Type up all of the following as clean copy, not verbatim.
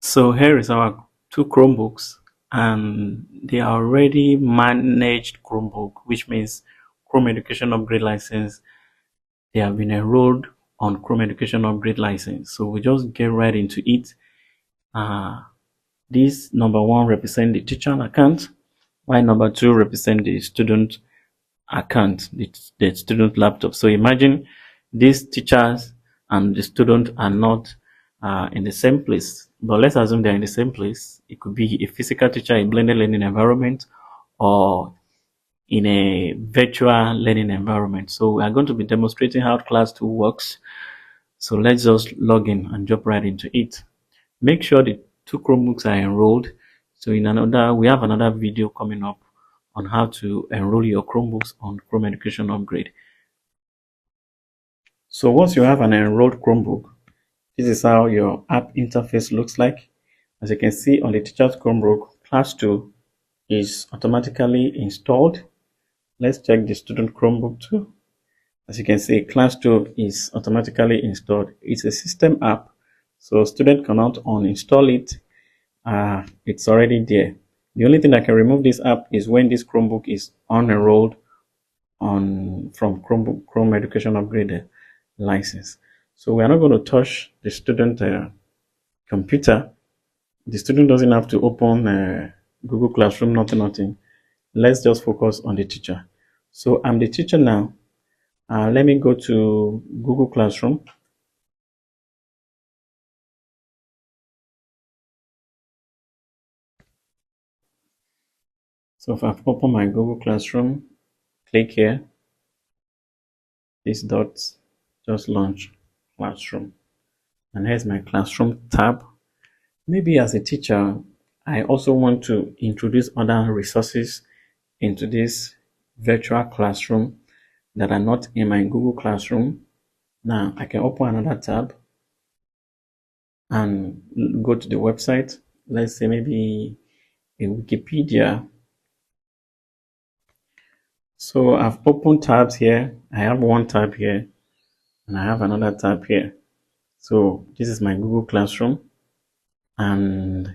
So here is our two Chromebooks, and they are already managed Chromebook, which means Chrome Education Upgrade License. They have been enrolled on Chrome Education Upgrade License. So we just get right into it. This number one represent the teacher account, while number two represent the student account, the student laptop. So imagine these teachers and the student are not in the same place, but let's assume they're in the same place. It could be a physical teacher in blended learning environment or in a virtual learning environment. So we are going to be demonstrating how class 2 works. So let's just log in and jump right into it. Make sure the two Chromebooks are enrolled. So we have another video coming up on how to enroll your Chromebooks on Chrome Education Upgrade. So once you have an enrolled Chromebook, this is how your app interface looks like. As you can see on the teacher's Chromebook, class 2 is automatically installed. Let's check the student Chromebook too. As you can see, class 2 is automatically installed. It's a system app, so student cannot uninstall it. It's already there. The only thing that can remove this app is when this Chromebook is unenrolled from Chrome Education Upgrade license. So we are not going to touch the student computer. The student doesn't have to open Google Classroom, nothing. Let's just focus on the teacher. So I'm the teacher now. Let me go to Google Classroom. So if I've opened my Google Classroom, click here. These dots just launch Classroom. And here's my Classroom tab. Maybe as a teacher, I also want to introduce other resources into this virtual classroom that are not in my Google Classroom. Now I can open another tab and go to the website. Let's say maybe a Wikipedia. So I've opened tabs here. I have one tab here and I have another tab here. So this is my Google Classroom and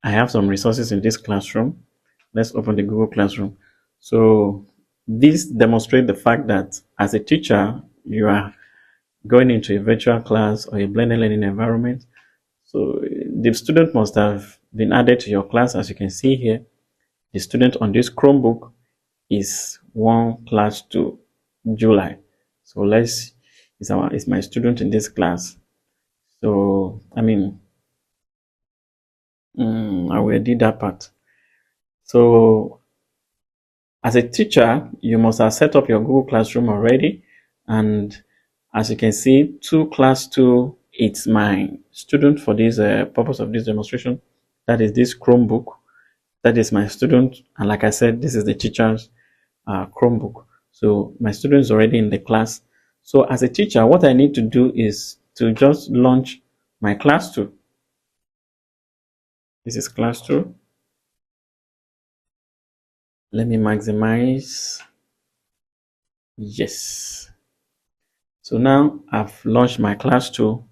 I have some resources in this classroom. Let's open the Google Classroom. So this demonstrates the fact that as a teacher, you are going into a virtual class or a blended learning environment. So the student must have been added to your class. As you can see here, the student on this Chromebook is one class 2 July. So it's my student in this class. So I will do that part. So as a teacher, you must have set up your Google Classroom already. And as you can see, class 2, it's my student for this purpose of this demonstration. That is this Chromebook. That is my student. And like I said, this is the teacher's Chromebook. So my student is already in the class. So as a teacher, what I need to do is to just launch my class 2. This is class 2. Let me maximize. Yes. So now I've launched my class 2.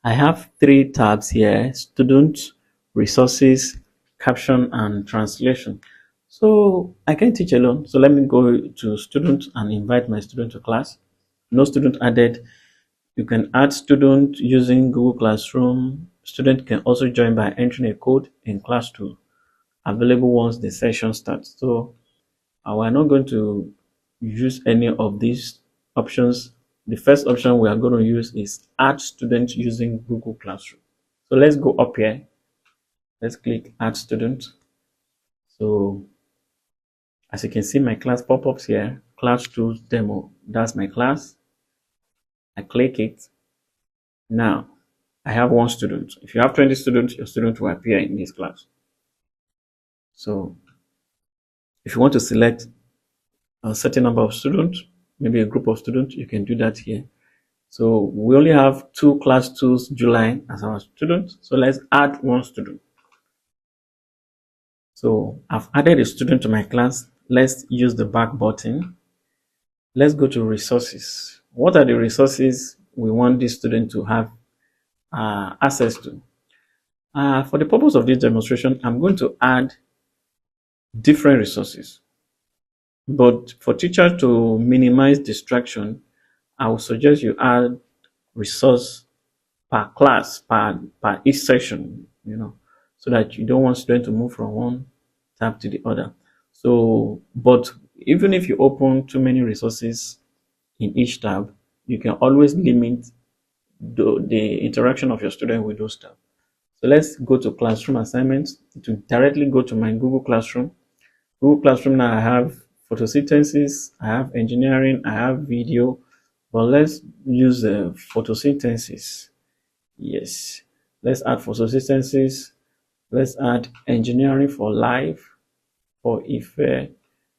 I have 3 tabs here: student, resources, caption, and translation. So I can teach alone. So let me go to student and invite my student to class. No student added. You can add student using Google Classroom. Student can also join by entering a code in class 2, available once the session starts. So we're not going to use any of these options. The first option we are going to use is add student using Google Classroom. So let's go up here. Let's click add student. So as you can see, my class pop-ups here, class 2 demo. That's my class. I click it. Now I have 1 student. If you have 20 students, your student will appear in this class. So if you want to select a certain number of students, maybe a group of students, you can do that here. So we only have 2 class 2s July as our students. So let's add 1 student. So I've added a student to my class. Let's use the back button. Let's go to resources. What are the resources we want this student to have access to? For the purpose of this demonstration, I'm going to add different resources. But for teachers to minimize distraction, I would suggest you add resource per class, per each session, so that you don't want students to move from one tab to the other. So, but even if you open too many resources in each tab, you can always limit the interaction of your student with those tabs. So let's go to classroom assignments to directly go to my Google Classroom. Google Classroom now I have photosynthesis, I have engineering, I have video, but let's use the photosynthesis. Yes, let's add photosynthesis. Let's add engineering for life, for if.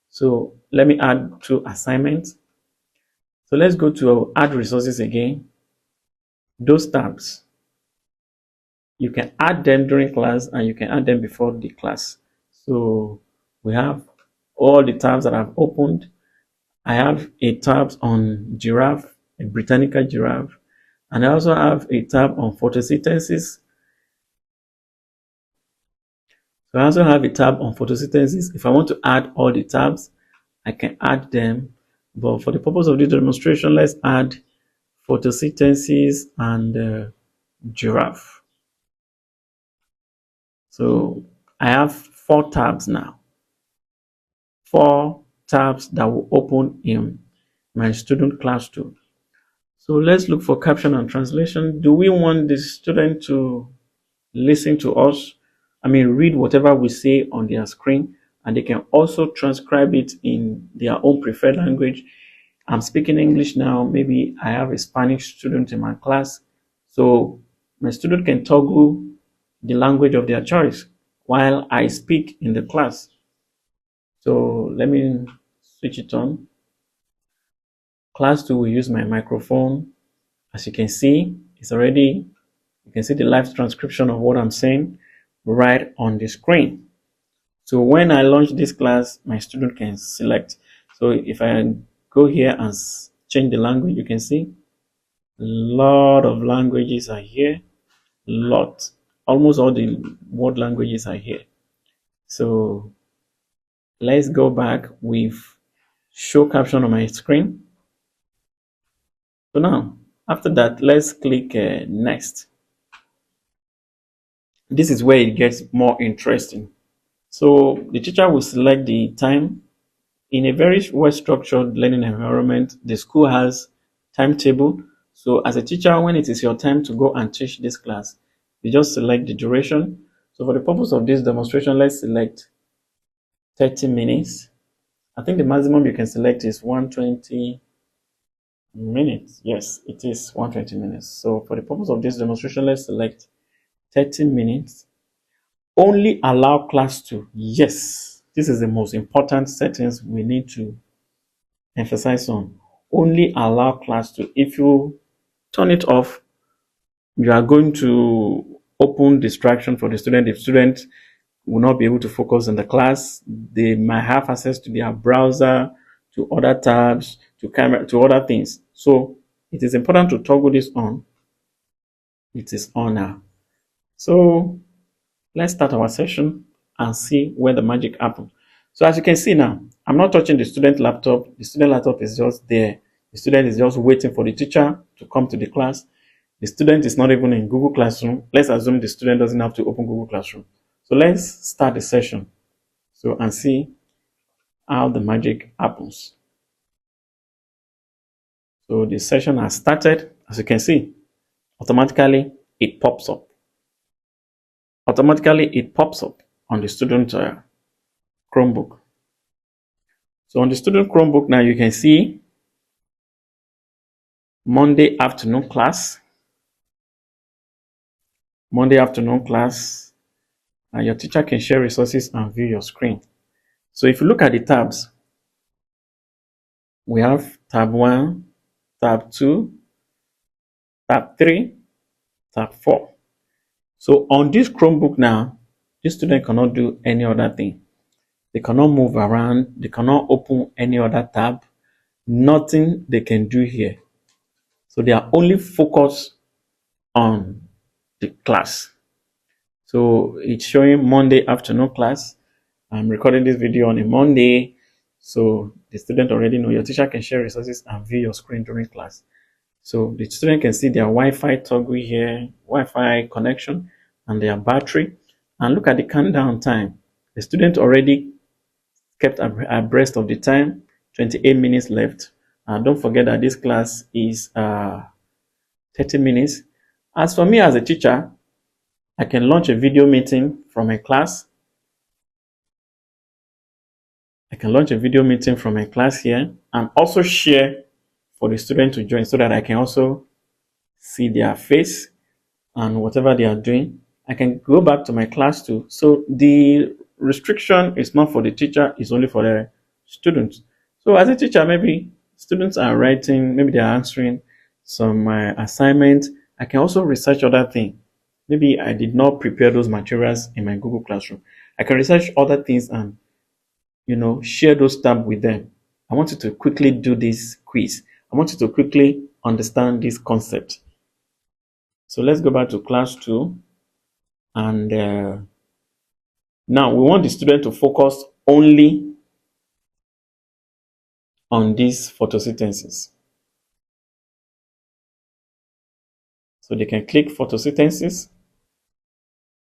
So let me add two assignments. So let's go to add resources again. Those tabs, you can add them during class and you can add them before the class. So we have all the tabs that I've opened. I have a tab on giraffe, a Britannica giraffe, and I also have a tab on photosynthesis. So I also have a tab on photosynthesis. If I want to add all the tabs, I can add them. But for the purpose of this demonstration, let's add photosynthesis and giraffe. So I have 4 tabs now. 4 tabs that will open in my student class too. So let's look for caption and translation. Do we want the student to listen to us? Read whatever we say on their screen, and they can also transcribe it in their own preferred language. I'm speaking English now. Maybe I have a Spanish student in my class. So my student can toggle the language of their choice while I speak in the class. So let me switch it on. Class 2 will use my microphone. As you can see, you can see the live transcription of what I'm saying right on the screen. So when I launch this class, my student can select. So if I go here and change the language, you can see a lot of languages are here. Almost all the world languages are here. So let's go back with show caption on my screen. So now, after that, let's click next. This is where it gets more interesting. So the teacher will select the time. In a very well-structured learning environment, the school has timetable. So as a teacher, when it is your time to go and teach this class, you just select the duration. So for the purpose of this demonstration, let's select 30 minutes. I think the maximum you can select is 120 minutes. Yes, it is 120 minutes. So for the purpose of this demonstration, let's select 30 minutes. Only allow class to. Yes, this is the most important settings we need to emphasize on. Only allow class to. If you turn it off, you are going to open distraction for the student. If student will not be able to focus in the class, they might have access to their browser, to other tabs, to camera, to other things. So it is important to toggle this on. It is on now. So let's start our session and see where the magic happens. So as you can see now, I'm not touching the student laptop. The student laptop is just there. The student is just waiting for the teacher to come to the class. The student is not even in Google Classroom. Let's assume the student doesn't have to open Google Classroom. So let's start the session and see how the magic happens. So the session has started. As you can see, automatically it pops up. Automatically it pops up on the student Chromebook. So on the student Chromebook now, you can see Monday afternoon class. Monday afternoon class, and your teacher can share resources and view your screen. So if you look at the tabs, we have tab 1, tab 2, tab 3, tab 4. So on this Chromebook now, this student cannot do any other thing. They cannot move around. They cannot open any other tab. Nothing they can do here. So they are only focused on the class. So it's showing Monday afternoon class. I'm recording this video on a Monday, so the student already know your teacher can share resources and view your screen during class. So the student can see their Wi-Fi toggle here, Wi-Fi connection, and their battery. And look at the countdown time. The student already kept abreast of the time, 28 minutes left. And don't forget that this class is 30 minutes. As for me as a teacher, I can launch a video meeting from a class. I can launch a video meeting from a class here and also share for the student to join so that I can also see their face and whatever they are doing. I can go back to my class too. So the restriction is not for the teacher, it's only for the students. So as a teacher, maybe students are writing, maybe they're answering some assignments. I can also research other things. Maybe I did not prepare those materials in my Google Classroom. I can research other things and share those tabs with them. I want you to quickly do this quiz. I want you to quickly understand this concept. So let's go back to class 2. And now we want the student to focus only on this photosynthesis. So they can click photosynthesis.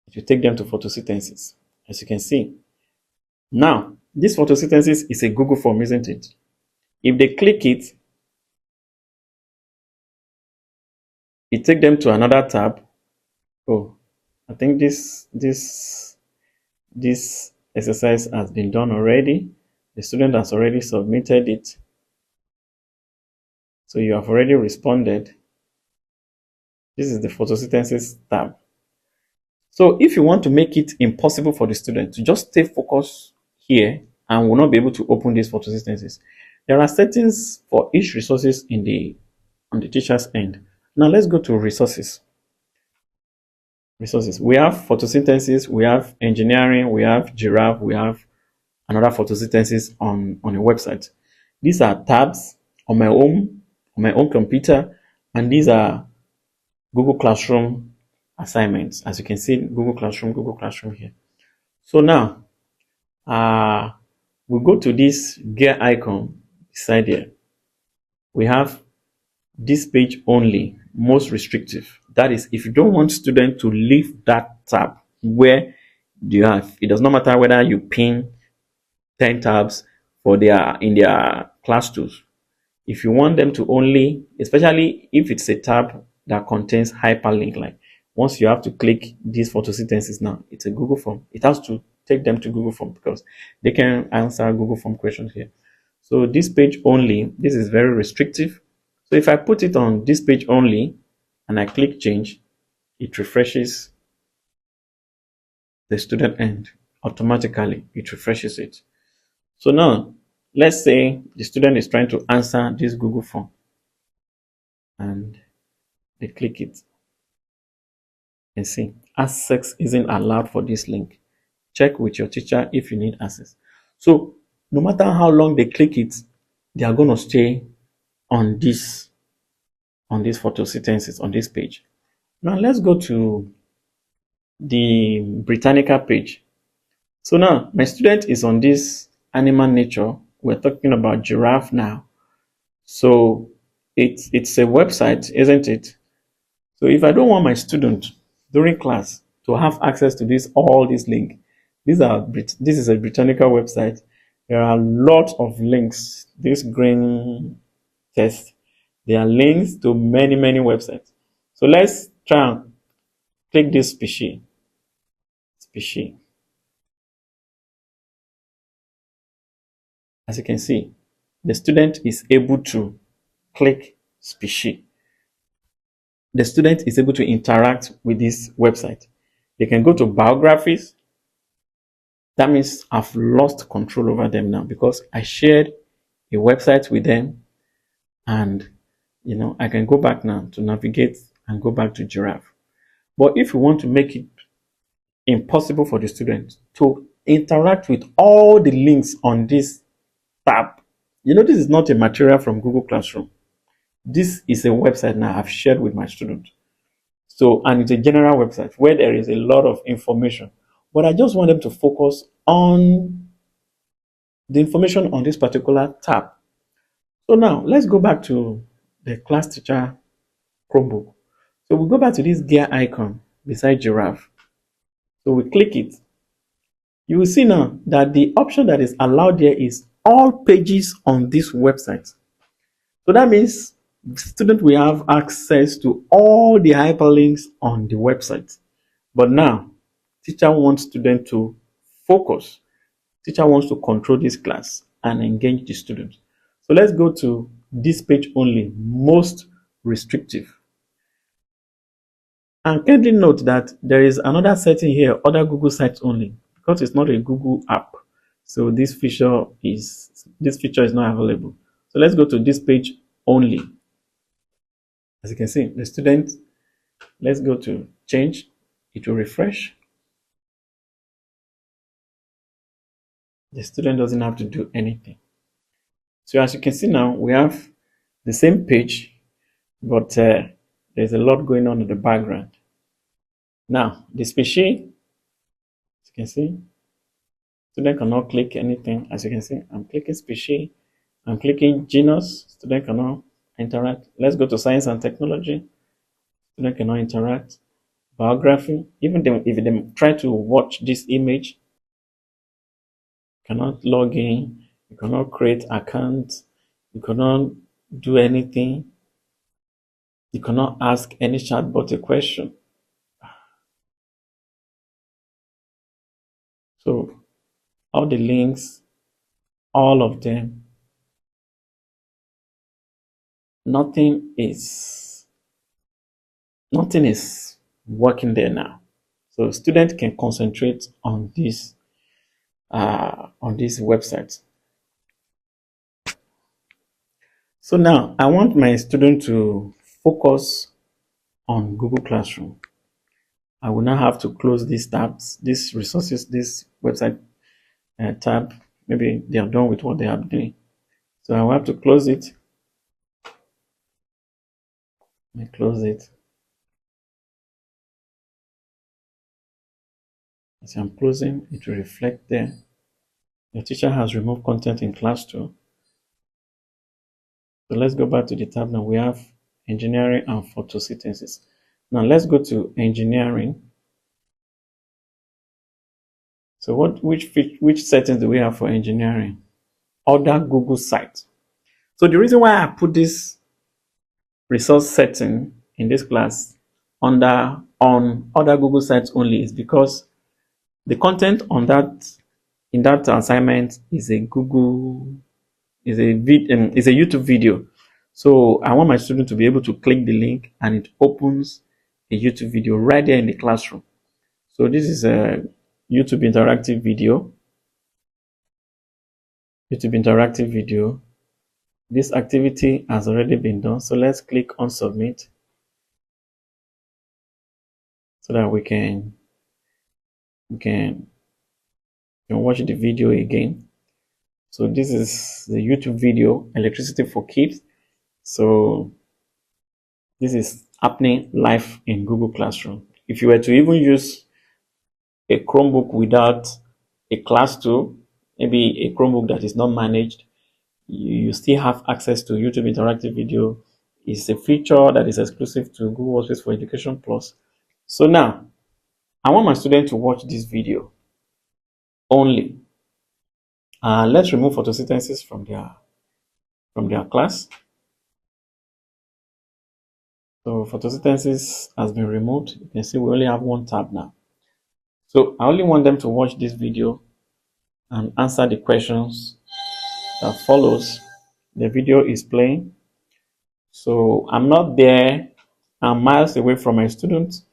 It will take them to photosynthesis, as you can see. Now, this photosynthesis is a Google form, isn't it? If they click it, it takes them to another tab. Oh, I think this exercise has been done already. The student has already submitted it. So you have already responded. This is the photosynthesis tab. So if you want to make it impossible for the student to just stay focused here and will not be able to open this photosynthesis, there are settings for each resources on the teacher's end. Now let's go to resources. We have photosynthesis, we have engineering, we have giraffe, we have another photosynthesis on a website. These are tabs on my own computer, and these are Google Classroom assignments. As you can see, Google Classroom here. So now, we go to this gear icon beside here. We have this page only, most restrictive. That is, if you don't want students to leave that tab where you have, it does not matter whether you pin 10 tabs in their class tools. If you want them to only, especially if it's a tab that contains hyperlink, like once you have to click this photosynthesis now, it's a Google form. It has to take them to Google form because they can answer Google form questions here. So this page only, this is very restrictive. So if I put it on this page only and I click change, it refreshes the student end automatically. It refreshes it. So now, let's say the student is trying to answer this Google form and they click it. And see, access isn't allowed for this link. Check with your teacher if you need access. So no matter how long they click it, they are going to stay on this photosynthesis on this page. Now let's go to the Britannica page. So now my student is on this animal nature. We're talking about giraffe now. So it's a website, isn't it? So if I don't want my student during class to have access to all these links, this is a Britannica website. There are a lot of links. This green test, there are links to many websites. So let's try and click this species. As you can see, the student is able to click species. The student is able to interact with this website. They can go to biographies. That means I've lost control over them now because I shared a website with them, and I can go back now to navigate and go back to giraffe. But if you want to make it impossible for the student to interact with all the links on this tab, this is not a material from Google Classroom. This is a website now I've shared with my student. So, and it's a general website where there is a lot of information. But I just want them to focus on the information on this particular tab. So now let's go back to the class teacher Chromebook. So we go back to this gear icon beside giraffe. So we click it. You will see now that the option that is allowed there is all pages on this website. So that means student will have access to all the hyperlinks on the website. But now, teacher wants student to focus. Teacher wants to control this class and engage the students. So let's go to this page only, most restrictive. And kindly note that there is another setting here, other Google sites only, because it's not a Google app. So this feature is not available. So let's go to this page only. As you can see, the student, let's go to change. It will refresh. The student doesn't have to do anything. So as you can see now, we have the same page, but there's a lot going on in the background. Now, the species, as you can see, student cannot click anything. As you can see, I'm clicking species, I'm clicking genus, student cannot interact. Let's go to science and technology, student cannot interact. Biography, even if they try to watch this image, cannot log in, you cannot create accounts, you cannot do anything, you cannot ask any chatbot a question. So all the links, all of them, nothing is nothing is working there now. So students can concentrate on this website. So now I want my student to focus on Google Classroom. I will now have to close these tabs, these resources, this website tab. Maybe they are done with what they are doing. So I will have to close it. Let me close it. As I'm closing, it will reflect there. The teacher has removed content in class 2. So let's go back to the tab now. We have engineering and photosynthesis. Now let's go to engineering. So which settings do we have for engineering? Other Google sites. So the reason why I put this resource setting in this class on other Google sites only is because the content on that in that assignment is a YouTube video. So I want my student to be able to click the link and it opens a YouTube video right there in the classroom. So this is a YouTube interactive video. YouTube interactive video. This activity has already been done. So let's click on submit so that we can watch the video again. So this is the YouTube video, Electricity for Kids. So this is happening live in Google Classroom. If you were to even use a Chromebook without a class tool, maybe a Chromebook that is not managed, you still have access to YouTube interactive video. It's a feature that is exclusive to Google Workspace for Education Plus. So now, I want my student to watch this video only. Let's remove photosynthesis from their class. So photosynthesis has been removed. You can see we only have one tab now. So I only want them to watch this video and answer the questions that follows. The video is playing. So I'm not there. I'm miles away from my student.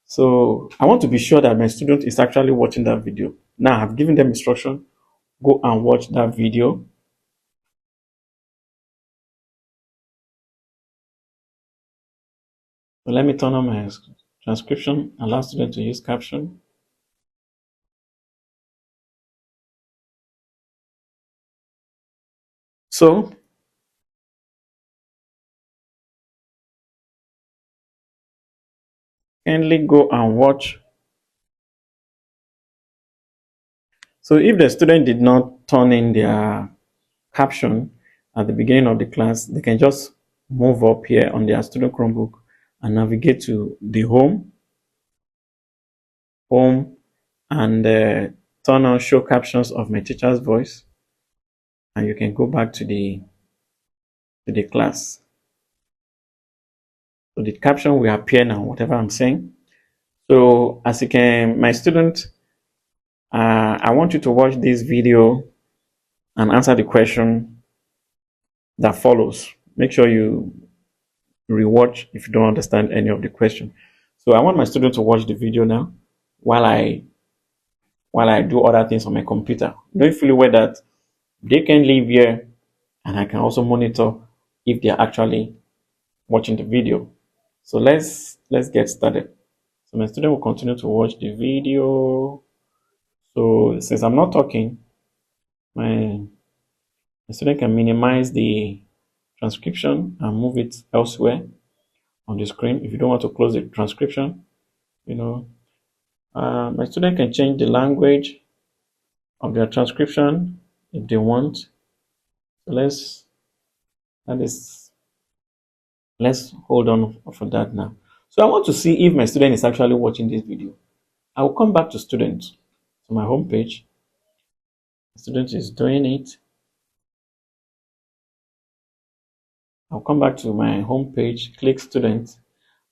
So I want to be sure that my student is actually watching that video. Now I've given them instruction. Go and watch that video. So let me turn on my transcription, allow student to use caption. So kindly go and watch. So if the student did not turn in their caption at the beginning of the class, they can just move up here on their student Chromebook and navigate to the home, and turn on show captions of my teacher's voice, and you can go back to the class. So the caption will appear now, whatever I'm saying. So as you can, my student, I want you to watch this video and answer the question that follows. Make sure you rewatch if you don't understand any of the question. So I want my student to watch the video now while I do other things on my computer. Knowing fully well that they can live here and I can also monitor if they are actually watching the video. So let's get started. So my student will continue to watch the video. So since I'm not talking, my student can minimize the transcription and move it elsewhere on the screen. If you don't want to close the transcription, you know, my student can change the language of their transcription if they want. So let's hold on for that now. So I want to see if my student is actually watching this video. I will come back to students, to my home page. The student is doing it. I'll come back to my home page, click student,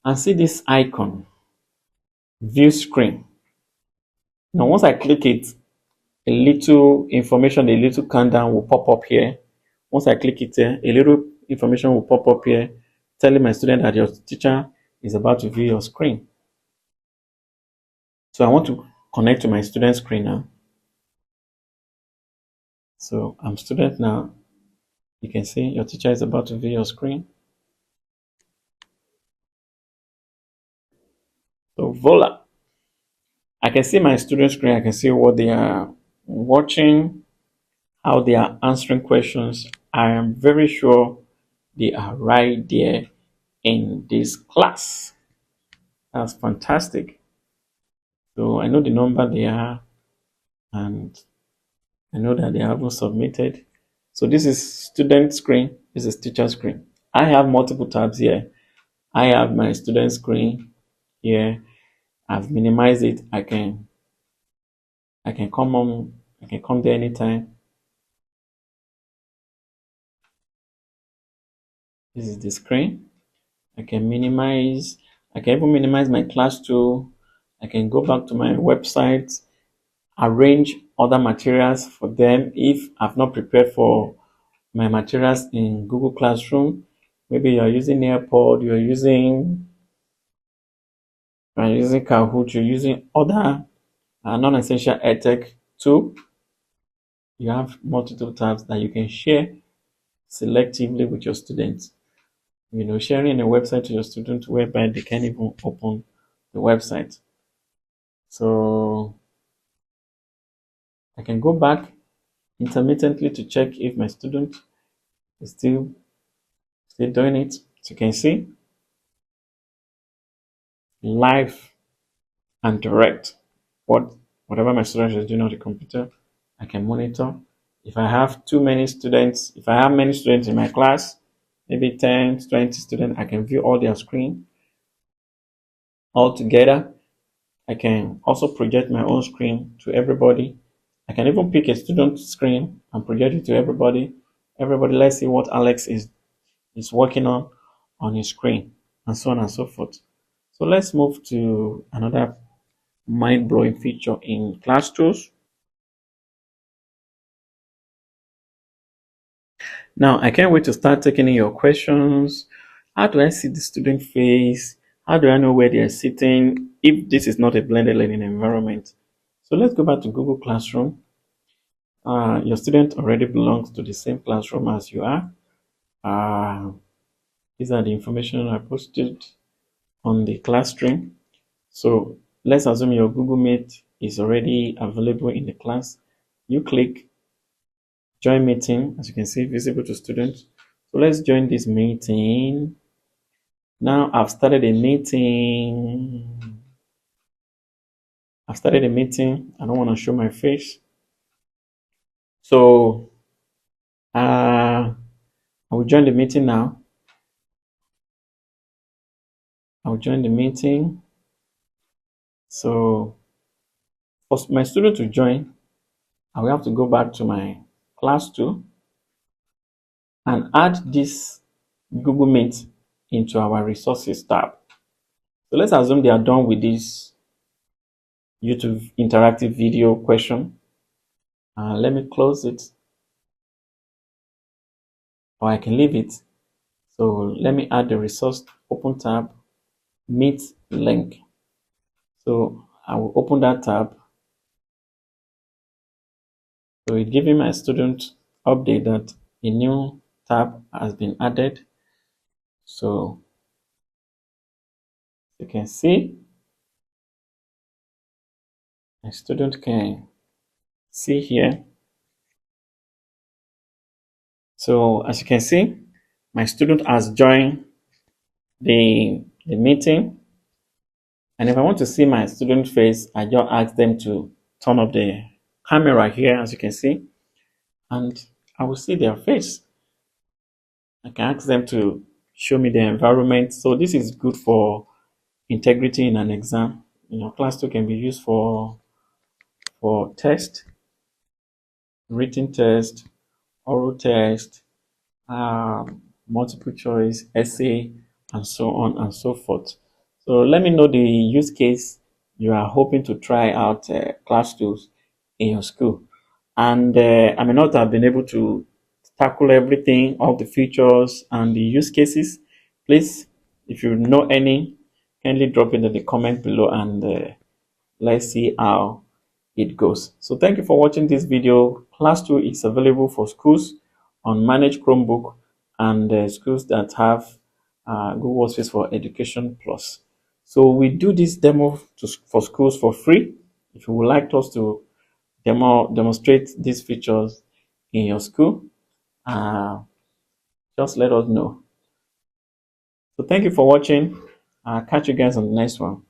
and see this icon, view screen. Now once I click it, a little information, a little countdown will pop up here. Once I click it here, a little information will pop up here telling my student that your teacher is about to view your screen. So I want to connect to my student screen now. So I'm student now. You can see your teacher is about to view your screen. So voila. I can see my student screen. I can see what they are watching, how they are answering questions. I am very sure they are right there in this class. That's fantastic. So I know the number they are, and I know that they haven't submitted. So this is student screen. This is teacher screen. I have multiple tabs here. I have my student screen here. I've minimized it. I can come on. I can come there anytime. This is the screen. I can minimize. I can even minimize my class too. I can go back to my website, arrange other materials for them if I've not prepared for my materials in Google Classroom. Maybe you're using Airpod, you're using Kahoot, you're using other non-essential edtech tool. You have multiple tabs that you can share selectively with your students. Sharing a website to your students whereby they can even open the website. So I can go back intermittently to check if my student is still doing it. So you can see live and direct whatever my student is doing on the computer, I can monitor. If I have many students in my class, maybe 10, 20 students, I can view all their screen all together. I can also project my own screen to everybody. I can even pick a student screen and project it to everybody. Everybody, let's see what Alex is working on his screen, and so on and so forth. So let's move to another mind-blowing feature in class tools. Now, I can't wait to start taking in your questions. How do I see the student face? How do I know where they are sitting if this is not a blended learning environment? So let's go back to Google Classroom. Your student already belongs to the same classroom as you are. These are the information I posted on the class stream. So let's assume your Google Meet is already available in the class. You click join meeting, as you can see, visible to students. So let's join this meeting. Now I've started a meeting. I've started a meeting. I don't want to show my face. So I will join the meeting now. I will join the meeting. So for my student to join, I will have to go back to my class 2 and add this Google Meet into our resources tab. So let's assume they are done with this YouTube interactive video question. Let me close it, or I can leave it. So let me add the resource open tab, Meet link. So I will open that tab. So it giving my student update that a new tab has been added. So you can see my student can see here. So as you can see, my student has joined the meeting. And if I want to see my student face, I just ask them to turn up the camera here, as you can see, and I will see their face. I can ask them to show me the environment. So this is good for integrity in an exam. Class 2 can be used for test, written test, oral test, multiple choice, essay, and so on and so forth. So let me know the use case you are hoping to try out class tools in your school. And I may not have been able to tackle everything, all the features and the use cases. Please, if you know any, kindly drop it in the comment below and let's see how it goes. So thank you for watching this video. Class 2 is available for schools on managed Chromebook and schools that have Google Workspace for Education Plus. So we do this demo for schools for free. If you would like us to demonstrate these features in your school, just let us know. So thank you for watching. I'll catch you guys on the next one.